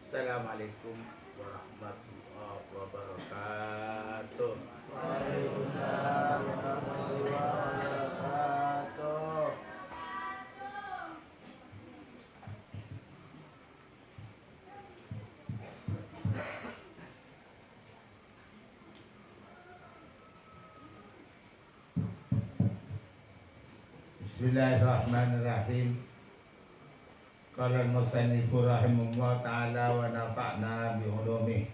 Assalamualaikum warahmatullahi wabarakatuh. Waalaikumsalam warahmatullahi wabarakatuh. Bismillahirrahmanirrahim. Qala al-musannifu rahimahullah ta'ala wa nafa'na bi ulumih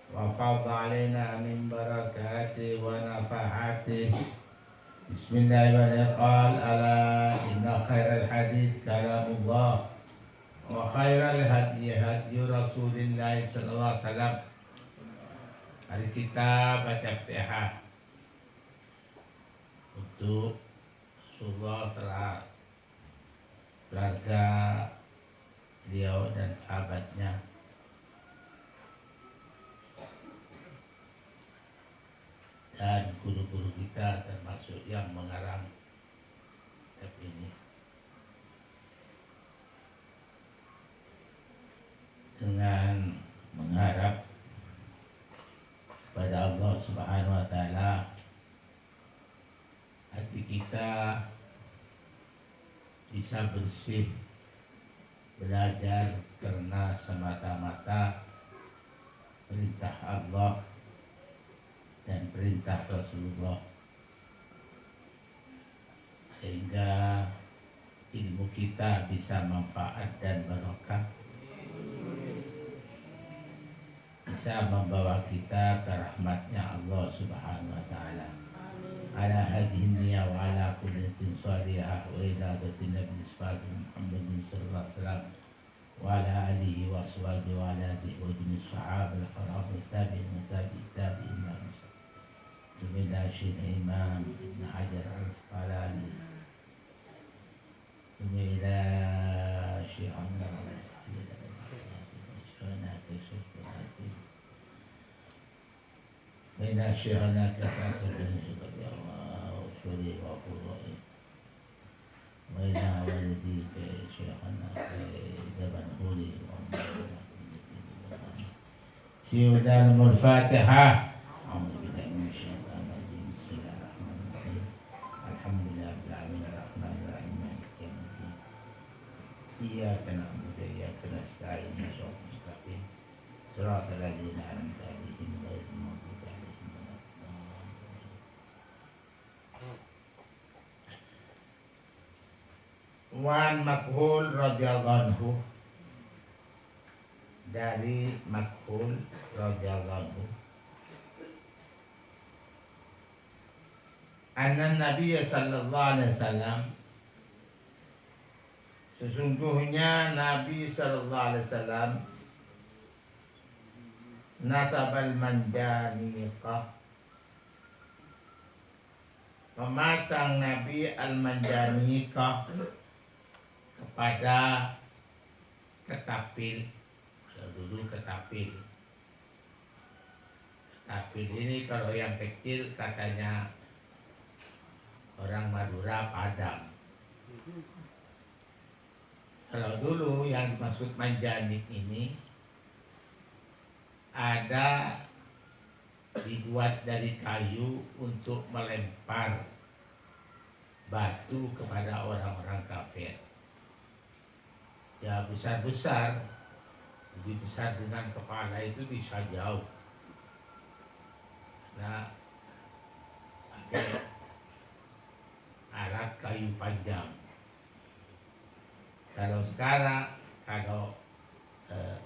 wa fadha alaina min barakati wa nafahati. Bismillahirrahmanirrahim. Ala inna khairal hadis kalamullah wa khairal hadi hadi Rasulillah sallallahu alaihi wasallam. Mari kita baca Fatihah untuk Rasulullah telah keluarga beliau dan sahabatnya dan guru-guru kita termasuk yang mengarang kitab ini dengan mengharap pada Allah Subhanahu wa taala hati kita bisa bersih belajar karena semata-mata perintah Allah dan perintah Rasulullah, sehingga ilmu kita bisa manfaat dan barokah, bisa membawa kita ke rahmatnya Allah Subhanahu wa taala. Ala hadhihi niyya wa ala kulli salihah wa idadatin nabi Muhammadin sallallahu alaihi wasallam wa ala alihi wa sahbihi wa ala alihi wa sahabah al-kiram tabi'in tabi'in Bismillah Syekh Imam Ibn Hajar Al-Asqalani. Bismillah Syekh Bina syi'ana kasasah bin syukur ya Allah Usuli wa qurra'i Bina walidi ke syi'ana ke jaban huli Syudan Al-Fatihah. Bismillahirrahmanirrahim. Alhamdulillah Rabbil Rahmanirrahim Maliki Yawmiddin. Iyyaka na'budu wa iyyaka nasta'in Ihdinas mustaqim Shiratal ladzina an'amta 'alaihim ghairil maghdubi 'alaihim waladdallin. Wan Makhul radhiyallahu anhu, dari Makhul radhiyallahu anhu, anna Nabi sallallahu alaihi wasallam, sesungguhnya Nabi sallallahu alaihi wasallam nasabal manjaniqah, memasang Nabi al-manjaniqah kepada ketapil. Dulu ketapil. Ketapil ini kalau yang kecil katanya orang Madura Padang. Kalau dulu yang dimaksud manjanik ini ada dibuat dari kayu untuk melempar batu kepada orang-orang kafir. Ya besar-besar, lebih besar dengan kepala itu bisa jauh. Nah, pakai alat kayu panjang. Kalau sekarang,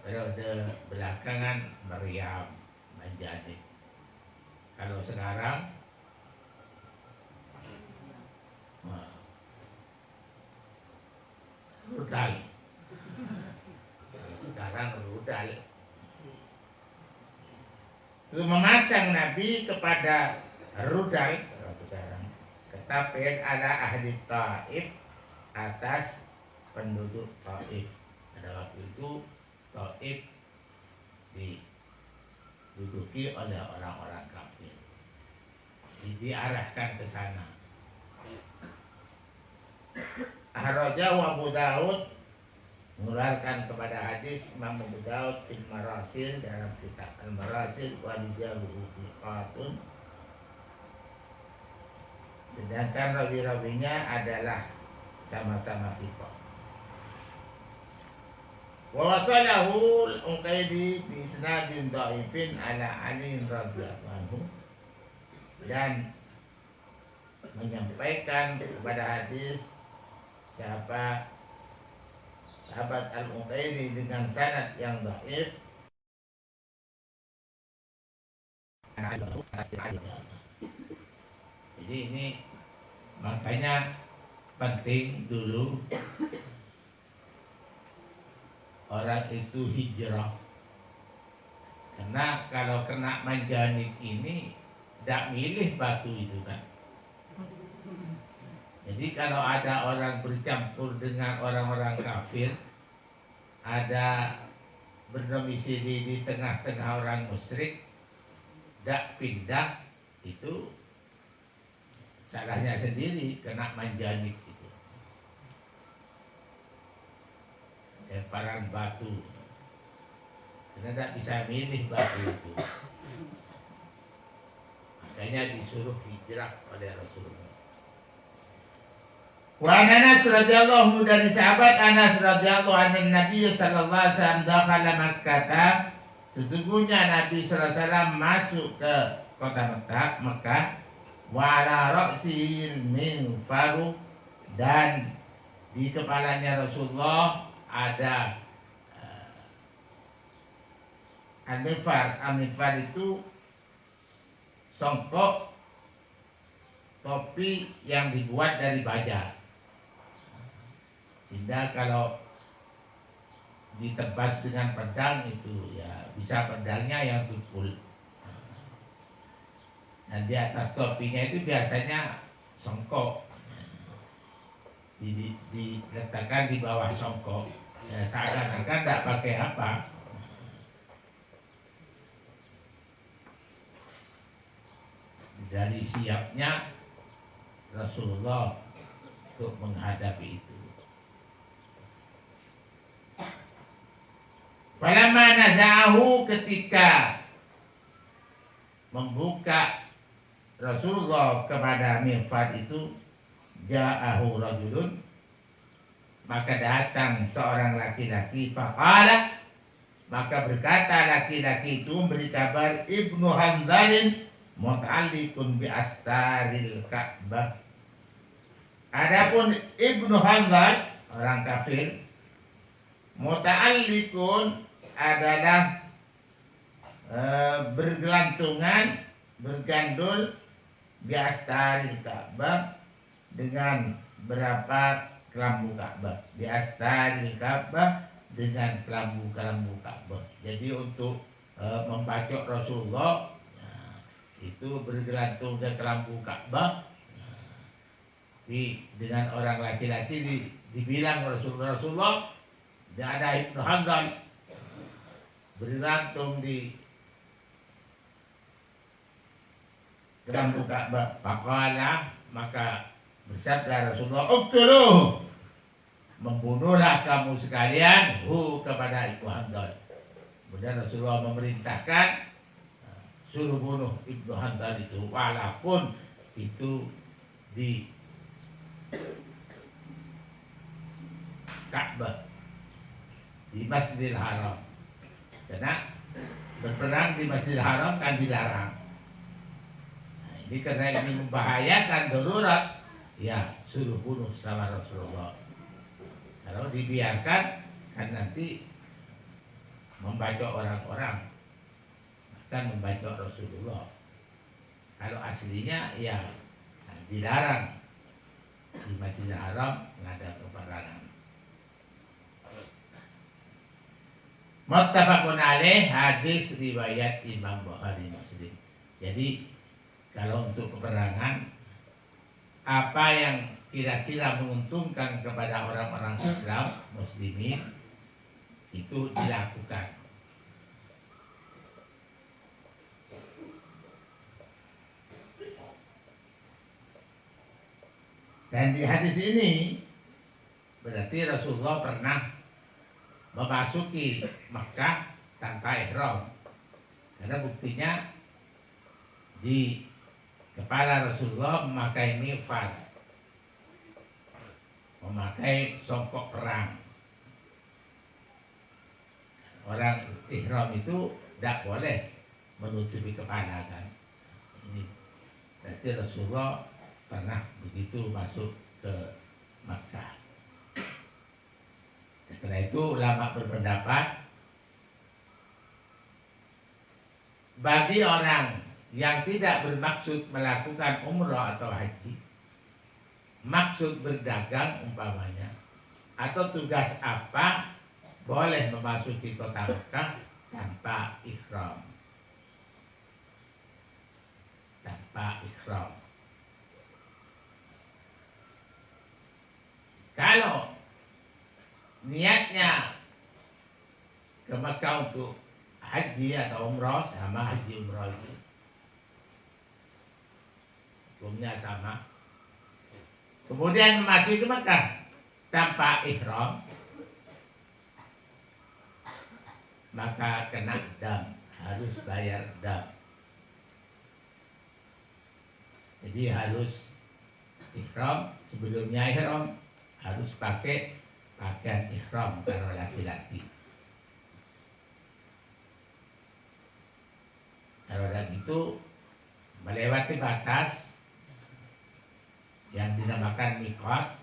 periode belakangan meriam, manjanik. Kalau sekarang rudal. Sekarang rudal. Itu memasang Nabi kepada rudal sekarang. Ketapil ala ahli Taif, atas penduduk Taif. Pada waktu itu Taif diduduki oleh orang-orang kafir. Diarahkan ke sana. Ahrajahu Abu Daud mengeluarkan kepada hadis Imam Abu Daud fil Marasil dalam kitab Al Marasil walijaluhu thiqatun, sedangkan rawi-rawinya adalah sama-sama thiqah. Wa wasalahu al-Uqaidi bi isnadin dhaifin ala Ali radhiyallahu anhu, dan menyampaikan kepada hadis siapa sahabat Al-Uqaidi dengan sanad yang dhaif. Jadi ini makanya penting dulu orang itu hijrah, karena kalau kena manjanik ini tidak milih batu itu kan. Jadi kalau ada orang bercampur dengan orang-orang kafir, ada berdomisili di tengah-tengah orang musyrik, tidak pindah, itu salahnya sendiri, kena manjanik itu. Lemparan batu, karena tidak bisa milih batu itu. Makanya disuruh hijrah oleh Rasulullah. Wa Anas radhiyallahu, dari sahabat Anas radhiyallahu anhu, Nabi sallallahu alaihi wasallam dakhala Makkah, sesungguhnya Nabi sallallahu alaihi wasallam masuk ke kota Mekah, wa ala ra'sil minfaru, dan di kepalanya Rasulullah ada al-minfar itu songkok topi yang dibuat dari baja, sehingga kalau ditebas dengan pedang itu ya bisa pedangnya yang tumpul. Dan di atas topinya itu biasanya songkok diletakkan di bawah songkok, ya, seakan-akan tidak pakai apa. Dari siapnya Rasulullah untuk menghadapi itu. Falamma naza'ahu, ketika membuka Rasulullah kepada mirfad itu, ja'ahu rajulun, maka datang seorang laki-laki, faqala, maka berkata laki-laki itu memberi kabar, Ibnu Hanzalin muta'alliqun bi astaril Ka'bah. Adapun Ibnu Hanzal, orang kafir, muta'alliqun adalah bergelantungan, bergandul, bi astaril Ka'bah, dengan berapa kelambu Ka'bah, bi astaril Ka'bah, dengan kelambu-kelambu Ka'bah. Jadi untuk membacok Rasulullah, itu bergelantung ke kelambu Ka'bah. Dengan orang laki-laki dibilang Rasulullah, dan ada Ibnu Hanzal bergantung di kelambu Ka'bah. Faqala, maka bersabda Rasulullah, uqtuluh, membunuhlah kamu sekalian kepada Ibnu Hanzal. Kemudian Rasulullah memerintahkan suruh bunuh Ibnu Hanzal itu, walaupun itu di Ka'bah, di Masjidil Haram, karena berperang di Masjidil Haram kan dilarang. Nah, ini karena ini membahayakan darurat, ya suruh bunuh sama Rasulullah. Kalau dibiarkan kan nanti membacok orang-orang, bahkan membacok Rasulullah. Kalau aslinya ya dilarang di Masjidil Haram mengadakan peperangan. Muttafaqun alaih, hadis riwayat Imam Bukhari Muslim. Jadi kalau untuk peperangan, apa yang kira-kira menguntungkan kepada orang-orang Islam muslimin itu dilakukan. Dan di hadis ini berarti Rasulullah pernah memasuki Makkah tanpa ihram. Karena buktinya di kepala Rasulullah memakai mighfar, memakai songkok perang. Orang ihram itu tidak boleh menutupi kepala kan. Ini berarti Rasulullah pernah begitu masuk ke Makkah. Setelah itu ulama berpendapat bagi orang yang tidak bermaksud melakukan umrah atau haji, maksud berdagang umpamanya, atau tugas apa, boleh memasuki kota Mekah tanpa ihram. Tanpa ihram. Kalau niatnya ke Mekah untuk haji atau umrah, sama haji umrah itu hukumnya sama. Kemudian memasuki Mekah tanpa ihram, maka kena dam, harus bayar dam. Jadi harus ihram, sebelumnya ihram harus pakai pakaian ihram kalau laki-laki. Kalau ada gitu melewati batas yang dinamakan miqat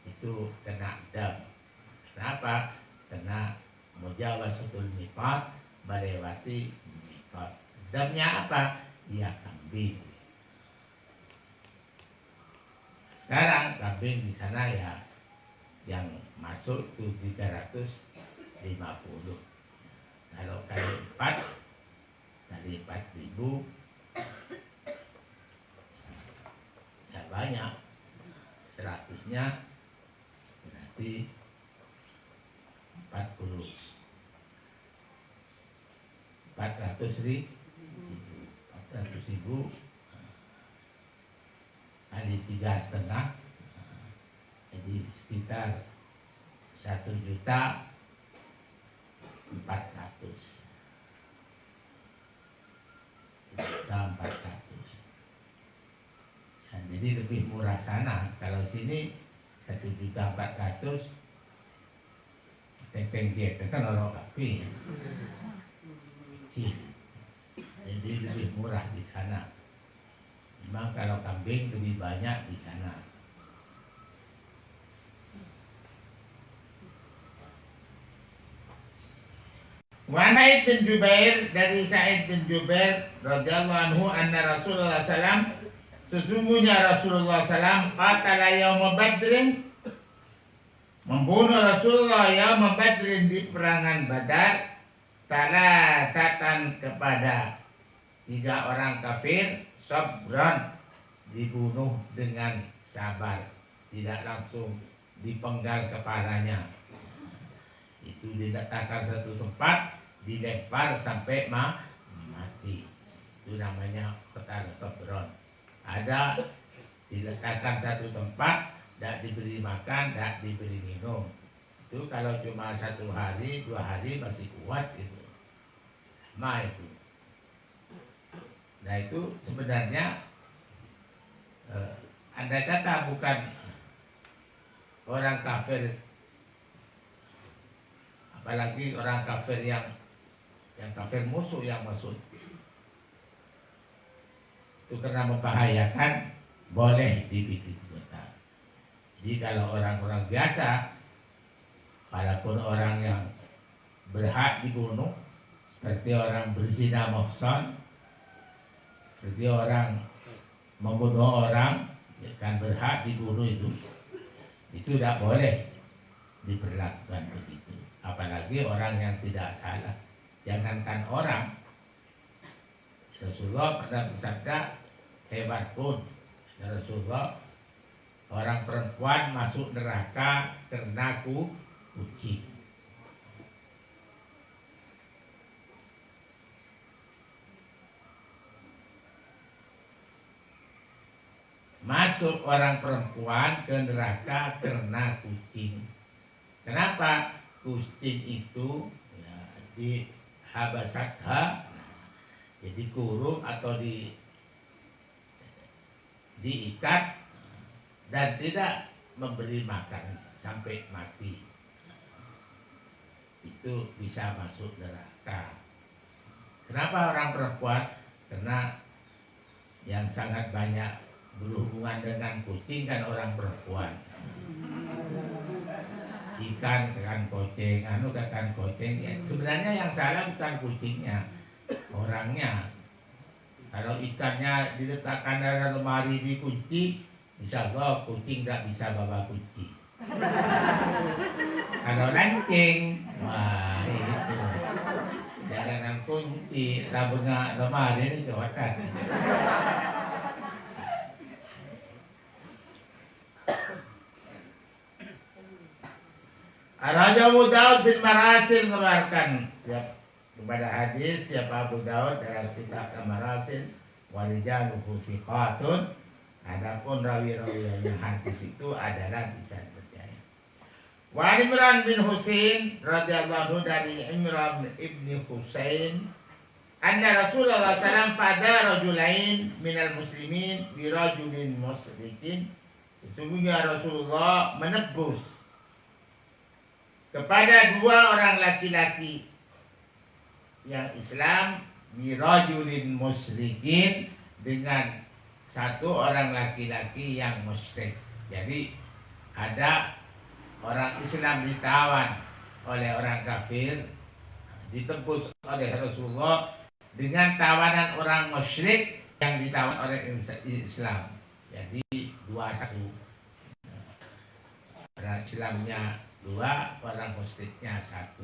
itu kena dam. Kenapa? Karena mujawazatul miqat, melewati miqat. Damnya apa? Ya kambing. Sekarang kambing di sana ya yang masuk itu 350. Kalau kali 4 kali 4.000 ya banyak. 100-nya berarti 400.000 kali 3,5, jadi sekitar 1.400.000. Jadi lebih murah sana. Kalau sini 1.400.000 teng-teng dia kan orang kafir. Jadi lebih murah di sana. Memang kalau kambing lebih banyak di sana. Wa Sa'id bin Jubair, dari Sa'id bin Jubair radhiyallahu anhu anna Rasulullah sallam, sesungguhnya Rasulullah sallam qatala yaum Badrin, membunuh Rasulullah yaum Badrin di perangan Badar, salasatan kepada 3 orang kafir, sabran, dibunuh dengan sabar, tidak langsung dipenggal kepalanya. Itu diletakkan satu tempat, dilempar sampai mati. Itu namanya qatala sabran. Ada diletakkan satu tempat, tidak diberi makan, tidak diberi minum. Itu kalau cuma 1 hari, 2 hari masih kuat itu. Lama itu. Nah itu sebenarnya andai kata bukan orang kafir, apalagi orang kafir yang kafir musuh yang masuk, itu karena membahayakan, boleh dibikin kota. Jadi kalau orang-orang biasa, walaupun orang yang berhak dibunuh, seperti orang berzina muhsan, seperti orang membunuh orang, kan berhak dibunuh itu tidak boleh diperlakukan begitu. Apalagi orang yang tidak salah. Jangankan orang, Rasulullah pernah bersabda, hebat pun Rasulullah, orang perempuan masuk neraka karena kucing. Masuk orang perempuan ke neraka karena kucing. Kenapa? kucing itu ya, di habasatha, jadi kurung atau diikat dan tidak memberi makan sampai mati, itu bisa masuk neraka. Kenapa orang perempuan? Karena yang sangat banyak berhubungan dengan kucing kan orang perempuan. Ikan kan kucing, anu kan kucing. Ya, sebenarnya yang salah bukan kucingnya, orangnya. Kalau ikannya diletakkan dalam lemari dikunci, insya Allah kucing tidak bisa bawa kunci. Kalau lancing, wah itu jangan kunci, labengnya lemari ini jawatan. Raja Abu Daud bin Marasil mengeluarkan kepada hadis siapa Abu Daud dalam kitab Marasil walijaluhu thiqatun. Adapun rawi-rawi yang hadis itu adalah bisa dipercaya. Wa Imran bin Husain radhiyallahu dari Imran ibni Husain anna Rasulullah sallallahu fada rajulain minal muslimin bi rajulin musyrikin. Sesungguhnya Rasulullah menebus kepada dua orang laki-laki yang Islam birajulin musyrikin, dengan satu orang laki-laki yang musyrik. Jadi ada orang Islam ditawan oleh orang kafir, ditebus oleh Rasulullah dengan tawanan orang musyrik yang ditawan oleh Islam. Jadi 2-1. Orang Islamnya 2, orang musyriknya 1.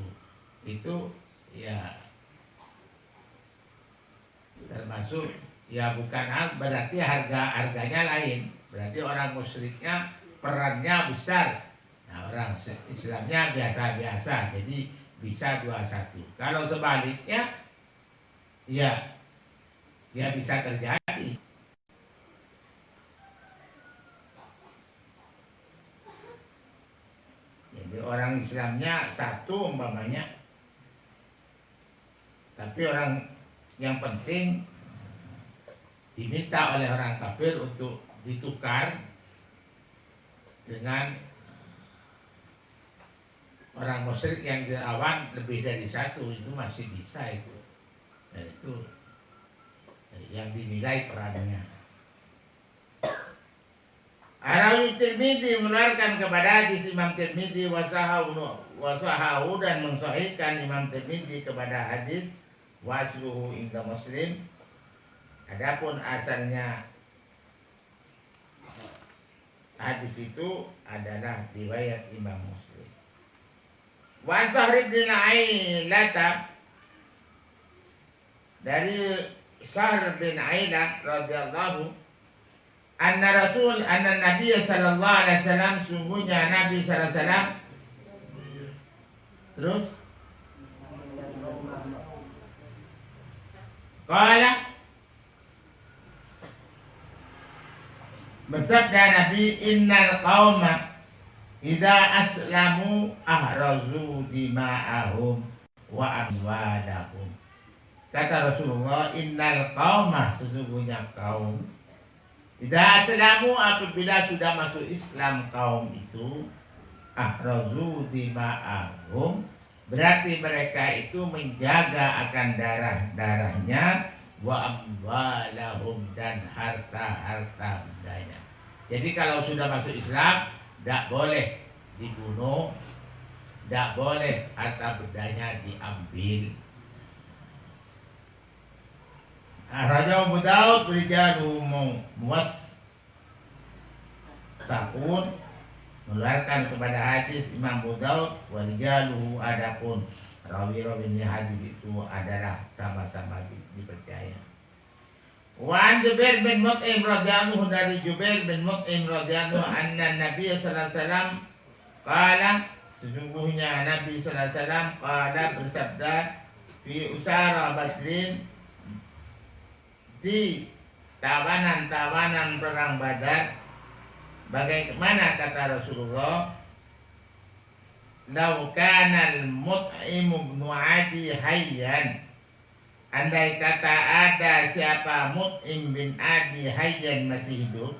Itu ya termasuk ya bukan berarti harganya lain. Berarti orang musyriknya perannya besar. Nah, orang Islamnya biasa-biasa. Jadi bisa 2-1. Kalau sebaliknya ya bisa terjadi. Jadi orang Islamnya 1 umpamanya, tapi orang yang penting diminta oleh orang kafir untuk ditukar dengan orang musyrik yang dilawan lebih dari 1, itu masih bisa itu. Dan itu yang dinilai perannya. Arawi Tirmidzi mengeluarkan kepada hadis Imam Tirmidzi wasahahu dan mensahihkan Imam Tirmidzi kepada hadis wasluhu inda Muslim. Adapun asalnya hadis itu adalah riwayat Imam Muslim. Wa Sahr bin Ailata, dari Sahr bin Ailah radhiyallahu anna Nabi sallallahu alaihi wasallam, sungguhnya Nabi sallallahu alaihi wasallam, terus qala, bersabda Nabi, innal qauma idza aslamu ahrazu dima'ahum wa amwalahum. Kata Rasulullah, innal qauma, sesungguhnya kaum, idza aslamu, apabila sudah masuk Islam kaum itu, ahrazu dima'ahum, berarti mereka itu menjaga akan darah-darahnya, wa amwalahum, dan harta-harta bendanya. Jadi kalau sudah masuk Islam, tidak boleh dibunuh, tidak boleh harta bendanya diambil. Raja Abu Daud berijalu muwassaqun, mengeluarkan kepada hadis Imam Abu Daud, walijaluhu, adapun rawi-rawi hadis itu adalah sama-sama dipercaya. Wa an Jubair bin Mut'im radhiyallahu, dari Jubair bin Mut'im radhiyallahu anna Nabi sallallahu alaihi wasallam qala, sesungguhnya Nabi sallallahu alaihi wasallam qala, bersabda, fi usara Badrin, di tawanan-tawanan perang Badar. Bagaimana kata Rasulullah, law kana al-Mut'im bin Adi hayyan, andai kata ada siapa Mut'im bin Adi hayyan masih hidup,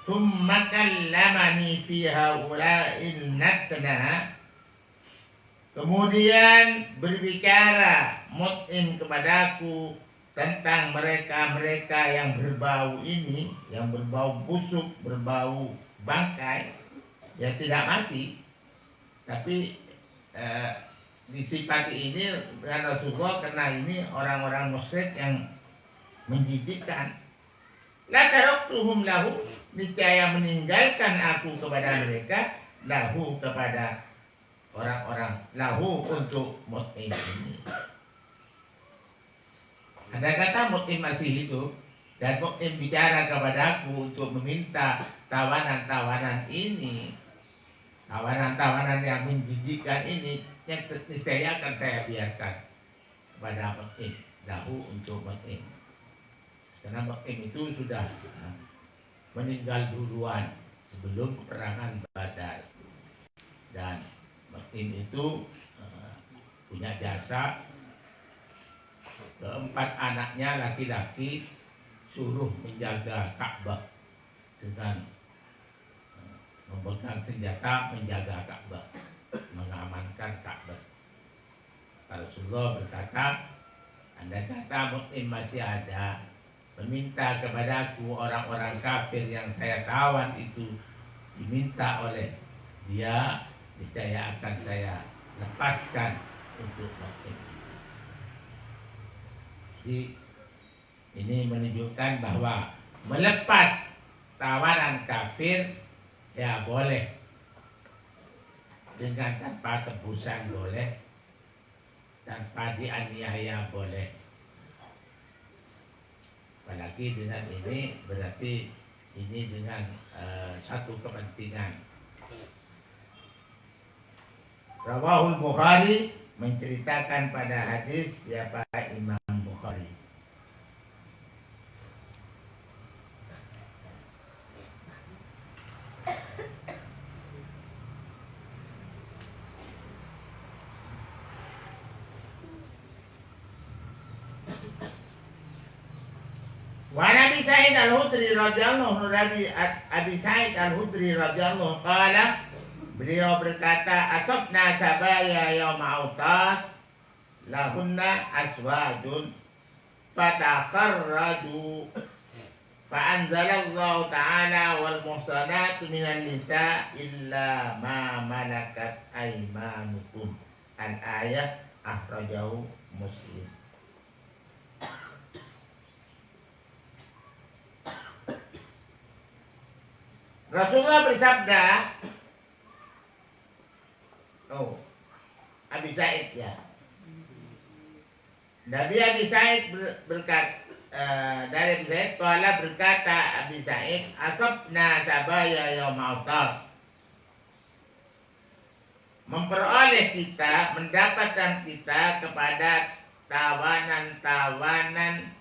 thumma kallamani fi haula'in natna, kemudian berbicara Mut'im kepadaku tentang mereka-mereka yang berbau ini, yang berbau busuk, berbau bangkai, ya tidak mati, tapi disifati ini dengan Rasulullah karena ini orang-orang musyrik yang menjijikkan. La taraktuhum lahu, niscaya meninggalkan aku kepada mereka, lahu kepada orang-orang, lahu untuk Mut'im ini. Andai kata Mut'im masih hidup dan Mut'im bicara kepadaku untuk meminta tawanan-tawanan ini, tawanan-tawanan yang menjijikkan ini, yang niscaya akan saya biarkan kepada Mut'im, lahu untuk Mut'im. Karena Mut'im itu sudah meninggal duluan sebelum peperangan Badar, dan Mut'im itu punya jasa. Keempat anaknya laki-laki suruh menjaga Ka'bah dengan memegang senjata, menjaga Ka'bah, mengamankan Ka'bah. Rasulullah berkata, andai kata Mut'im masih ada, meminta kepadaku orang-orang kafir yang saya tawan itu diminta oleh dia, niscaya akan saya lepaskan untuk Mut'im. Jadi ini menunjukkan bahwa melepas tawaran kafir ya boleh, dengan tanpa tebusan boleh, tanpa dianiaya boleh. Apalagi dengan ini berarti ini dengan satu kepentingan. Rawahul Bukhari menceritakan pada hadis siapa Imam Bukhari. Wa Nabi Sa'id Al-Hudri radhiyallahu anhu, Abi Sa'id Al-Hudri radhiyallahu qala, beliau berkata, asabna sabaya yauma Autas lahunna aswadun fatakharraju fa'anzalallahu ta'ala wal muhsanatu minan nisa illa ma malakat aymanukum. Al-ayat akhrajahu Muslim. Rasulullah bersabda, Abi Sa'id ya. Nabi Abi Sa'id berkata, dari Abi Sa'id qala, berkata Abi Sa'id, asabna sabaya yaum Autas, memperoleh kita, mendapatkan kita kepada tawanan-tawanan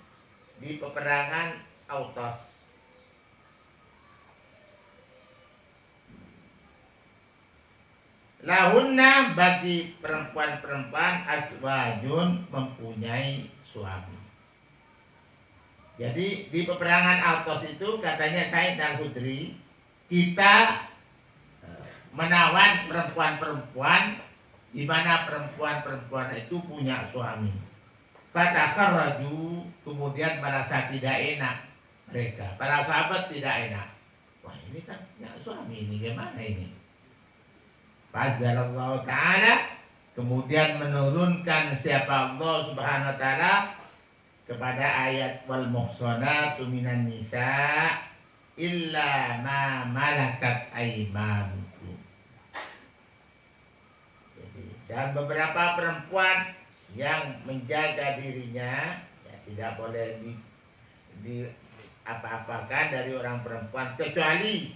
di peperangan Autas. Lahunna, bagi perempuan-perempuan, aswajun, mempunyai suami. Jadi di peperangan Autas itu katanya Sa'id Al-Hudri, kita menawan perempuan-perempuan di mana perempuan-perempuan itu punya suami. Fatakharraju, kemudian merasa tidak enak mereka. Para sahabat tidak enak. Wah, ini kan punya suami, ini gimana ini? Fa'anzalallahu ta'ala, kemudian menurunkan siapa Allah subhanahu wa ta'ala kepada ayat wal muhsanatu minan nisa illa ma malakat aymanukum. Jadi, dan beberapa perempuan yang menjaga dirinya ya, tidak boleh di apa-apakan dari orang perempuan kecuali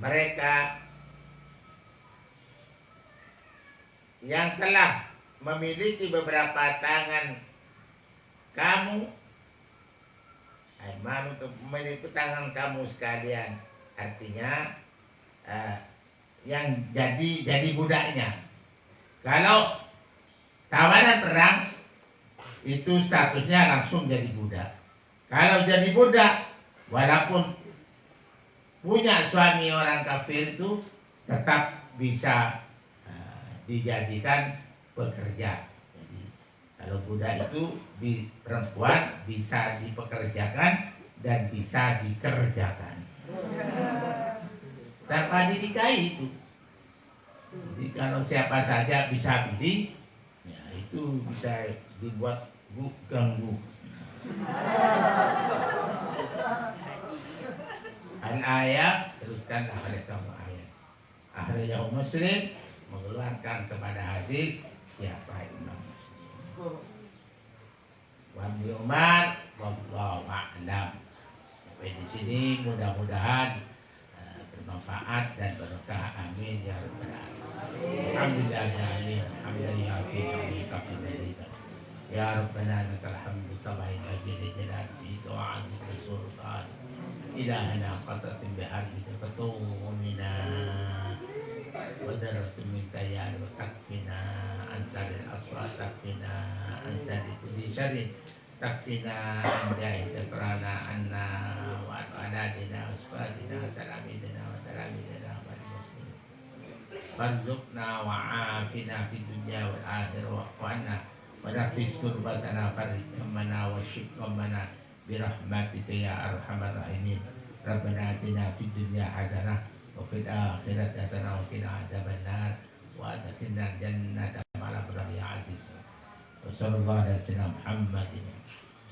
mereka yang telah memiliki beberapa tangan kamu, memiliki tangan kamu sekalian, artinya yang jadi budaknya. Kalau tawanan perang itu statusnya langsung jadi budak. Kalau jadi budak, walaupun punya suami orang kafir itu tetap bisa dijadikan pekerja. Jadi kalau budak itu di perempuan bisa dipekerjakan dan bisa dikerjakan tanpa dinikahi itu. Jadi kalau siapa saja bisa beli, ya itu bisa dibuat ganggu. Al-ayat, teruskanlah pada kamu ayat. Akhirnya Muslim mengeluarkan kepada hadis siapa Imam Muslim. Wa Ibnu Umar wallahu a'lam. Sampai di sini mudah-mudahan bermanfaat dan berkah. Amin ya rabbal alamin. Alhamdulillah ya amin. Alhamdulillah fi kafir mazida. Ya rabbana lakal hamdu kama yanbaghi li jalali wa 'azimi sultan. Ilahana qatratin biharjika fatumina wa daratun min tayyar wa takfina ansaril aswa takfina ansari kulli syarrin takfina anjahida karana anna wa aladina asfadina talamidina wa talamidina wa muslimin warzuqna wa afina fid dunya wal akhirah wa fa'na wa nafis kurbatana farij ammana wa syukramana birahmatika ya arhamar rahimin. Rabbana atina fid dunya hasanah wa fil akhirati hasanah wa qina adzabannar wa adkhilna jannata ma'al abrar ya aziz. Wa sallallahu ala sayyidina Muhammadin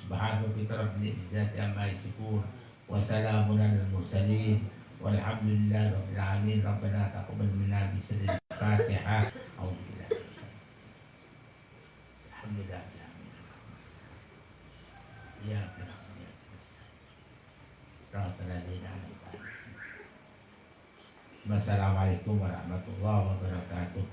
subhana rabbika rabbil izzati amma yasifun wa salamun alal mursalin walhamdulillahi rabbil alamin. Rabbana taqabbal minna bi sirril Fatihah. Alhamdulillah. Alhamdulillah. Ya Assalamualaikum warahmatullahi wabarakatuh.